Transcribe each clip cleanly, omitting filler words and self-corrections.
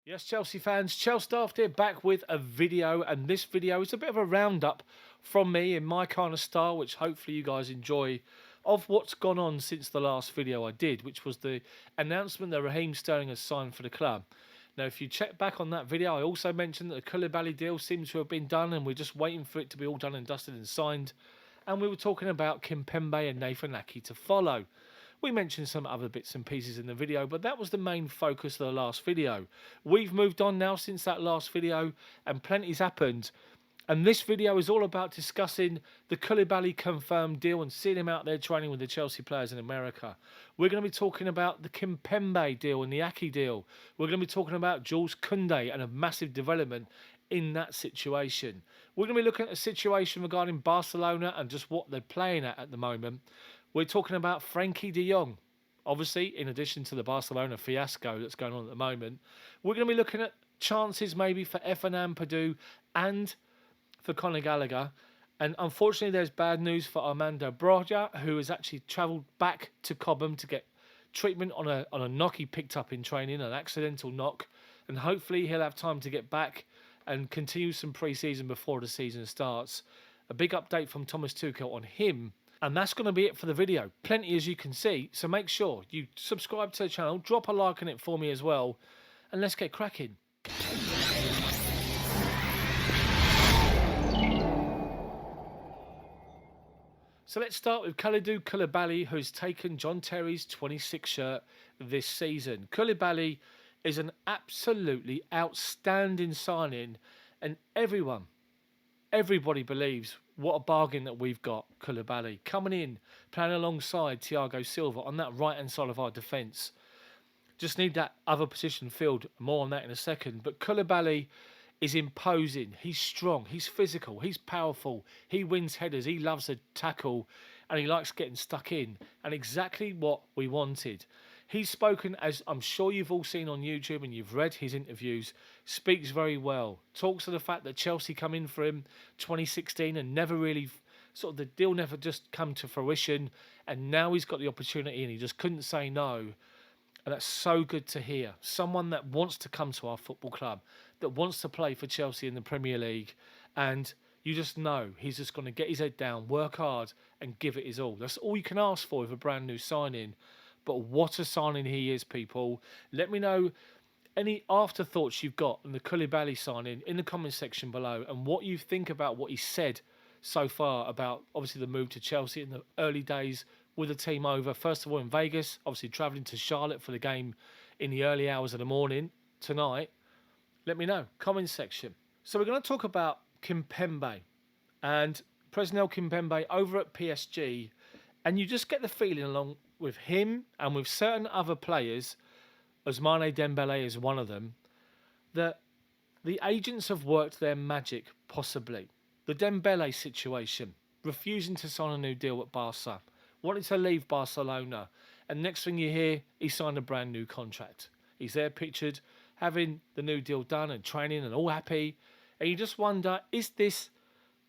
Yes, Chelsea fans, Chelsea Daft here, back with a video, and this video is a bit of a roundup from me in my kind of style, which hopefully you guys enjoy, of what's gone on since the last video I did, which was the announcement that Raheem Sterling has signed for the club. Now, if you check back on that video, I also mentioned that the Koulibally deal seems to have been done, and we're just waiting for it to be all done and dusted and signed. And we were talking about Kimpembe and Nathan Lackey to follow. We mentioned some other bits and pieces in the video, but that was the main focus of the last video. We've moved on now since that last video, and plenty's happened. And this video is all about discussing the Koulibally confirmed deal and seeing him out there training with the Chelsea players in America. We're going to be talking about the Kimpembe deal and the Aki deal. We're going to be talking about Jules Kounde and a massive development in that situation. We're going to be looking at a situation regarding Barcelona and just what they're playing at the moment. We're talking about Frenkie De Jong. Obviously, in addition to the Barcelona fiasco that's going on at the moment, we're going to be looking at chances maybe for Ampadu and for Conor Gallagher. And unfortunately, there's bad news for Armando Broja, who has actually travelled back to Cobham to get treatment on a knock he picked up in training, an accidental knock. And hopefully he'll have time to get back and continue some pre-season before the season starts. A big update from Thomas Tuchel on him. And that's going to be it for the video. Plenty, as you can see. So make sure you subscribe to the channel, drop a like on it for me as well, and let's get cracking. So let's start with Kalidou Koulibally, who's taken John Terry's 26 shirt this season. Koulibally is an absolutely outstanding signing, and everybody believes what a bargain that we've got. Koulibally coming in, playing alongside Thiago Silva on that right-hand side of our defence. Just need that other position filled. More on that in a second. But Koulibally is imposing. He's strong. He's physical. He's powerful. He wins headers. He loves a tackle. And he likes getting stuck in. And exactly what we wanted. He's spoken, as I'm sure you've all seen on YouTube and you've read his interviews, speaks very well. Talks of the fact that Chelsea come in for him 2016 and never really, sort of the deal never just come to fruition. And now he's got the opportunity and he just couldn't say no. And that's so good to hear. Someone that wants to come to our football club, that wants to play for Chelsea in the Premier League. And you just know he's just going to get his head down, work hard and give it his all. That's all you can ask for with a brand new signing. But what a signing he is, people. Let me know any afterthoughts you've got on the Koulibally signing in the comment section below and what you think about what he said so far about, obviously, the move to Chelsea in the early days with the team over. First of all, in Vegas, obviously travelling to Charlotte for the game in the early hours of the morning tonight. Let me know. Comment section. So we're going to talk about Kimpembe and Presnel Kimpembe over at PSG. And you just get the feeling along with him and with certain other players, Ousmane Dembele is one of them, that the agents have worked their magic, possibly. The Dembele situation, refusing to sign a new deal at Barca, wanted to leave Barcelona, and next thing you hear, he signed a brand new contract. He's there pictured having the new deal done and training and all happy, and you just wonder, is this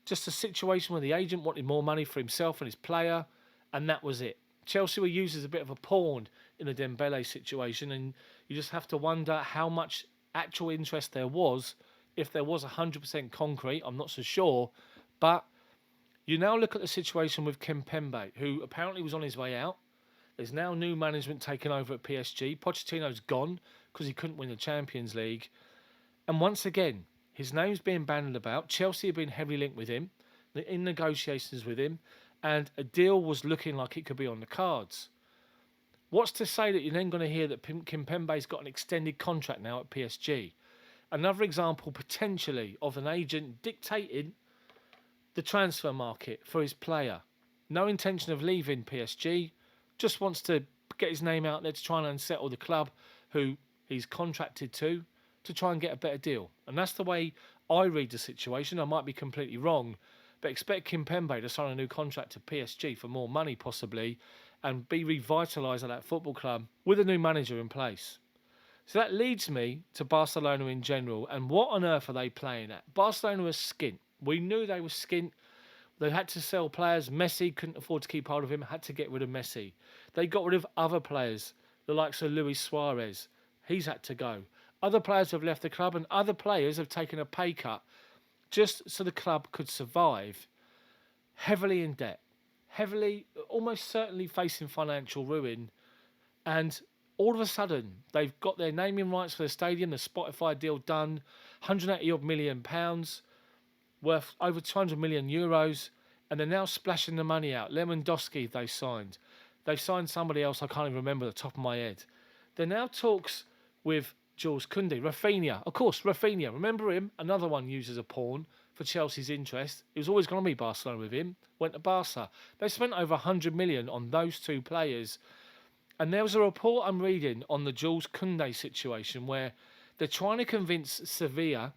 just a situation where the agent wanted more money for himself and his player, and that was it? Chelsea were used as a bit of a pawn in the Dembele situation, and you just have to wonder how much actual interest there was. If there was 100% concrete, I'm not so sure. But you now look at the situation with Kimpembe, who apparently was on his way out. There's now new management taken over at PSG. Pochettino's gone because he couldn't win the Champions League. And once again, his name's being bandied about. Chelsea have been heavily linked with him, in negotiations with him. And a deal was looking like it could be on the cards. What's to say that you're then going to hear that Kimpembe's got an extended contract now at PSG? Another example, potentially, of an agent dictating the transfer market for his player. No intention of leaving PSG, just wants to get his name out there to try and unsettle the club who he's contracted to try and get a better deal. And that's the way I read the situation. I might be completely wrong. But expect Kimpembe to sign a new contract to PSG for more money, possibly, and be revitalised at that football club with a new manager in place. So that leads me to Barcelona in general, and what on earth are they playing at? Barcelona was skint. We knew they were skint. They had to sell players. Messi couldn't afford to keep hold of him, had to get rid of Messi. They got rid of other players, the likes of Luis Suarez. He's had to go. Other players have left the club and other players have taken a pay cut just so the club could survive. Heavily in debt, heavily, almost certainly facing financial ruin. And all of a sudden, they've got their naming rights for the stadium, the Spotify deal done, 180 odd million pounds, worth over 200 million euros, and they're now splashing the money out. Lewandowski, they signed. They've signed somebody else, I can't even remember the top of my head. There are now talks with Jules Kounde, Rafinha. Of course, Rafinha. Remember him? Another one used as a pawn for Chelsea's interest. It was always going to be Barcelona with him. Went to Barca. They spent over 100 million on those two players. And there was a report I'm reading on the Jules Kounde situation where they're trying to convince Sevilla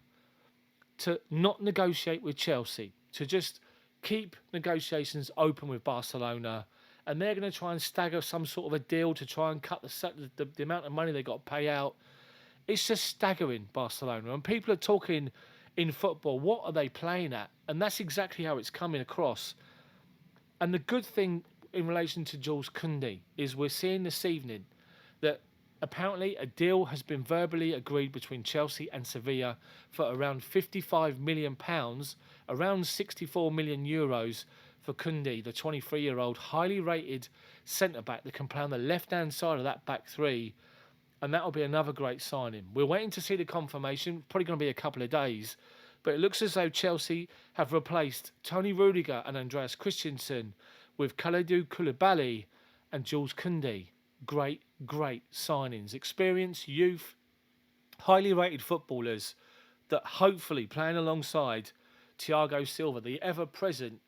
to not negotiate with Chelsea, to just keep negotiations open with Barcelona. And they're going to try and stagger some sort of a deal to try and cut the amount of money they got to pay out. It's just staggering, Barcelona. And people are talking in football, what are they playing at? And that's exactly how it's coming across. And the good thing in relation to Jules Kounde is we're seeing this evening that apparently a deal has been verbally agreed between Chelsea and Sevilla for around £55 million, around 64 million euros for Kounde, the 23-year-old highly rated centre-back that can play on the left-hand side of that back three. And that'll be another great signing. We're waiting to see the confirmation, probably going to be a couple of days. But it looks as though Chelsea have replaced Tony Rudiger and Andreas Christensen with Kalidou Koulibally and Jules Kounde. Great, great signings. Experience, youth, highly rated footballers that hopefully playing alongside Thiago Silva, the ever-present,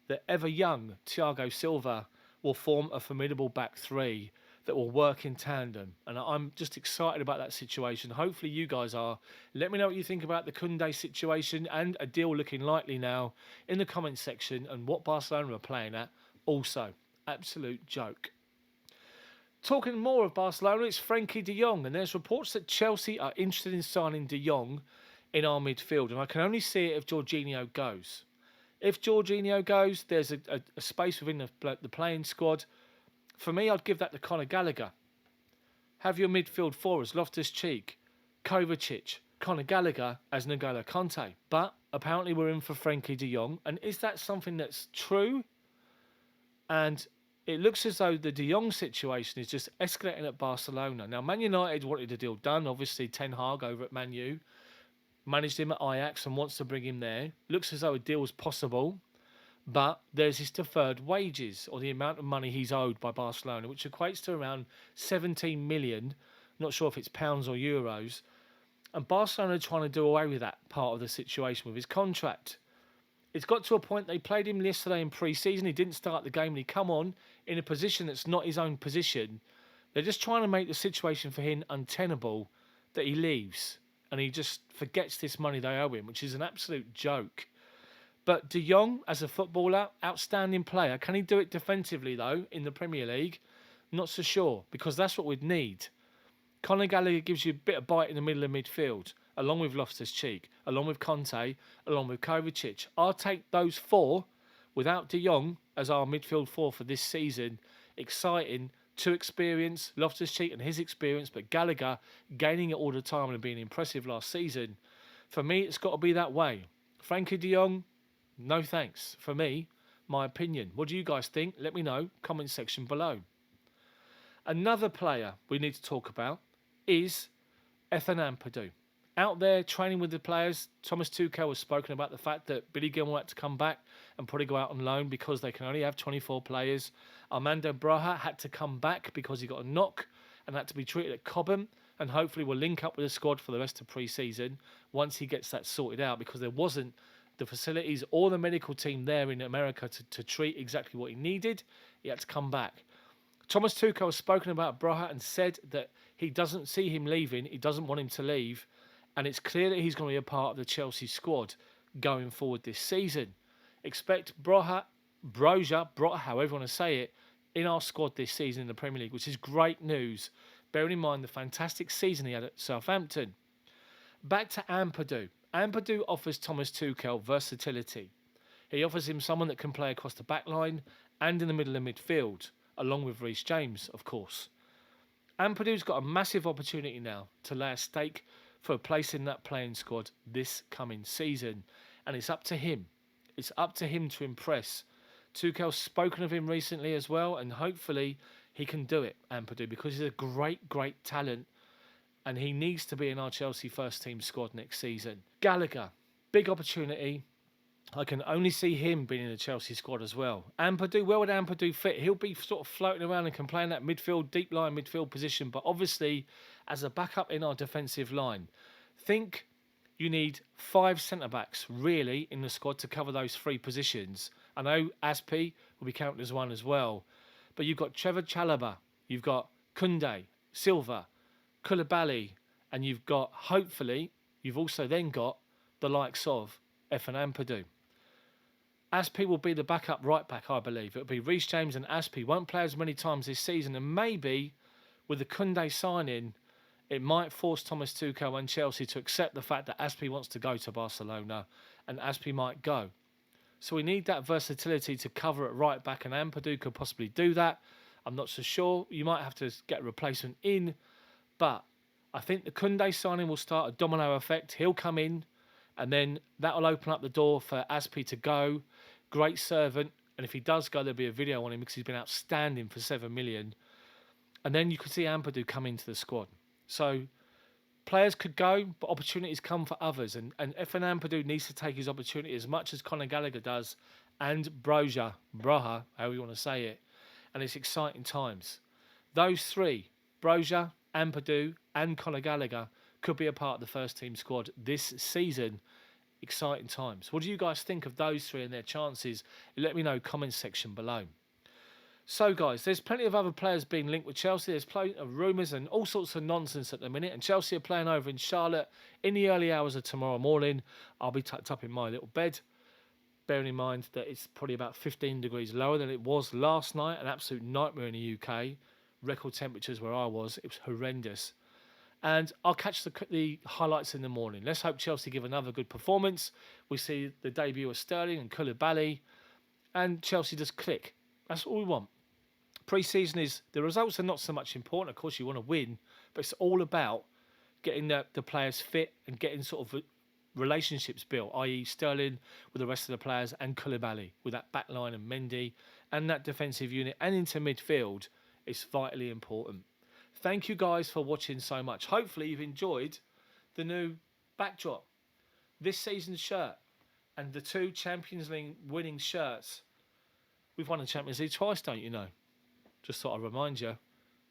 the ever-young Thiago Silva, will form a formidable back three that will work in tandem. And I'm just excited about that situation. Hopefully you guys are. Let me know what you think about the Kounde situation and a deal looking likely now in the comments section, and what Barcelona are playing at. Also, absolute joke. Talking more of Barcelona, it's Frenkie De Jong, and there's reports that Chelsea are interested in signing De Jong in our midfield, and I can only see it if Jorginho goes. If Jorginho goes, there's a space within the playing squad. For me, I'd give that to Conor Gallagher. Have your midfield four as Loftus-Cheek, Kovacic, Conor Gallagher as N'Golo Kanté. But apparently we're in for Frenkie De Jong. And is that something that's true? And it looks as though the De Jong situation is just escalating at Barcelona. Now, Man United wanted the deal done. Obviously, Ten Hag over at Man U managed him at Ajax and wants to bring him there. Looks as though a deal is possible. But there's his deferred wages, or the amount of money he's owed by Barcelona, which equates to around 17 million. Not sure if it's pounds or euros. And Barcelona are trying to do away with that part of the situation with his contract. It's got to a point, they played him yesterday in pre-season. He didn't start the game and he come on in a position that's not his own position. They're just trying to make the situation for him untenable, that he leaves and he just forgets this money they owe him, which is an absolute joke. But De Jong, as a footballer, outstanding player. Can he do it defensively, though, in the Premier League? Not so sure, because that's what we'd need. Conor Gallagher gives you a bit of bite in the middle of midfield, along with Loftus-Cheek, along with Kanté, along with Kovacic. I'll take those four without De Jong as our midfield four for this season. Exciting, to experience, Loftus-Cheek and his experience, but Gallagher gaining it all the time and being impressive last season. For me, it's got to be that way. Frenkie De Jong, no thanks. For me, my opinion. What do you guys think? Let me know. Comment section below. Another player we need to talk about is Ampadu. Out there training with the players, Thomas Tuchel has spoken about the fact that Billy Gilmour had to come back and probably go out on loan because they can only have 24 players. Armando Broja had to come back because he got a knock and had to be treated at Cobham, and hopefully will link up with the squad for the rest of pre-season once he gets that sorted out, because there wasn't the facilities or the medical team there in America to treat exactly what he needed. He had to come back. Thomas Tuchel has spoken about Broja and said that he doesn't see him leaving. He doesn't want him to leave. And it's clear that he's going to be a part of the Chelsea squad going forward this season. Expect Broja, however you want to say it, in our squad this season in the Premier League, which is great news, bearing in mind the fantastic season he had at Southampton. Back to Ampadu. Ampadu offers Thomas Tuchel versatility. He offers him someone that can play across the back line and in the middle of midfield, along with Reece James, of course. Ampadu's got a massive opportunity now to lay a stake for a place in that playing squad this coming season. And it's up to him. It's up to him to impress. Tuchel's spoken of him recently as well, and hopefully he can do it, Ampadu, because he's a great, great talent, and he needs to be in our Chelsea first team squad next season. Gallagher, big opportunity. I can only see him being in the Chelsea squad as well. Ampadu, where would Ampadu fit? He'll be sort of floating around and can play in that midfield, deep line midfield position, but obviously as a backup in our defensive line. Think you need 5 centre-backs, really, in the squad to cover those 3 positions. I know Aspi will be counted as one as well. But you've got Trevor Chalobah, you've got Kounde, Silva, Koulibally, and you've got, hopefully, you've also then got the likes of Ampadu. Aspi will be the backup right back, I believe. It'll be Reece James and Aspi. Won't play as many times this season, and maybe with the Kounde signing, it might force Thomas Tuchel and Chelsea to accept the fact that Aspi wants to go to Barcelona, and Aspi might go. So we need that versatility to cover at right back, and Ampadu could possibly do that. I'm not so sure. You might have to get a replacement in, but I think the Kounde signing will start a domino effect. He'll come in, and then that will open up the door for Aspi to go. Great servant, and if he does go, there'll be a video on him because he's been outstanding for 7 million. And then you could see Ampadu come into the squad. So players could go, but opportunities come for others. And Ampadu needs to take his opportunity as much as Conor Gallagher does, and Broja, how you want to say it. And it's exciting times. Those 3, Broja, Ampadu, and Conor Gallagher, could be a part of the first team squad this season. Exciting times. What do you guys think of those 3 and their chances? Let me know, comment section below. So guys, there's plenty of other players being linked with Chelsea. There's plenty of rumours and all sorts of nonsense at the minute. And Chelsea are playing over in Charlotte in the early hours of tomorrow morning. I'll be tucked up in my little bed. Bearing in mind that it's probably about 15 degrees lower than it was last night. An absolute nightmare in the UK. Record temperatures where I was. It was horrendous. And I'll catch the highlights in the morning. Let's hope Chelsea give another good performance. We see the debut of Sterling and Koulibally. And Chelsea just click. That's all we want. Pre-season is, the results are not so much important. Of course, you want to win. But it's all about getting the players fit and getting sort of relationships built, i.e. Sterling with the rest of the players and Koulibally with that back line and Mendy and that defensive unit and into midfield. It's vitally important. Thank you guys for watching so much. Hopefully you've enjoyed the new backdrop, this season's shirt, and the 2 Champions League winning shirts. We've won the Champions League twice, don't you know? Just thought I'd remind you.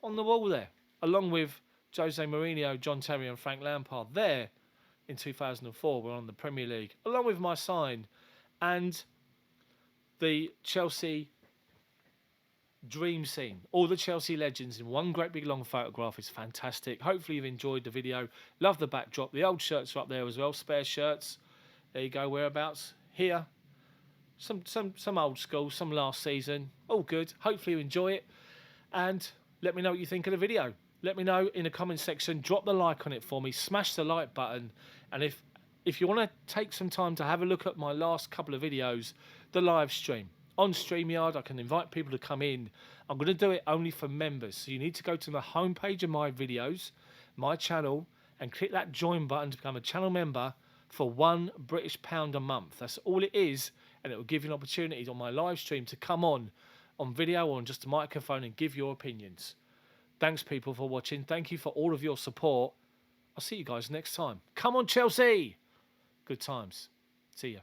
On the wall there, along with Jose Mourinho, John Terry and Frank Lampard there in 2004. We're on the Premier League, along with my sign and the Chelsea dream scene. All the Chelsea legends in one great big long photograph. Is fantastic. Hopefully you've enjoyed the video. Love the backdrop. The old shirts are up there as well. Spare shirts. There you go. Whereabouts? Here. Some old school. Some last season. All good. Hopefully you enjoy it. And let me know what you think of the video. Let me know in the comment section. Drop the like on it for me. Smash the like button. And if you want to take some time to have a look at my last couple of videos, the live stream. On StreamYard, I can invite people to come in. I'm going to do it only for members. So you need to go to the homepage of my videos, my channel, and click that join button to become a channel member for £1 a month. That's all it is, and it will give you an opportunity on my live stream to come on video or on just a microphone and give your opinions. Thanks, people, for watching. Thank you for all of your support. I'll see you guys next time. Come on, Chelsea! Good times. See ya.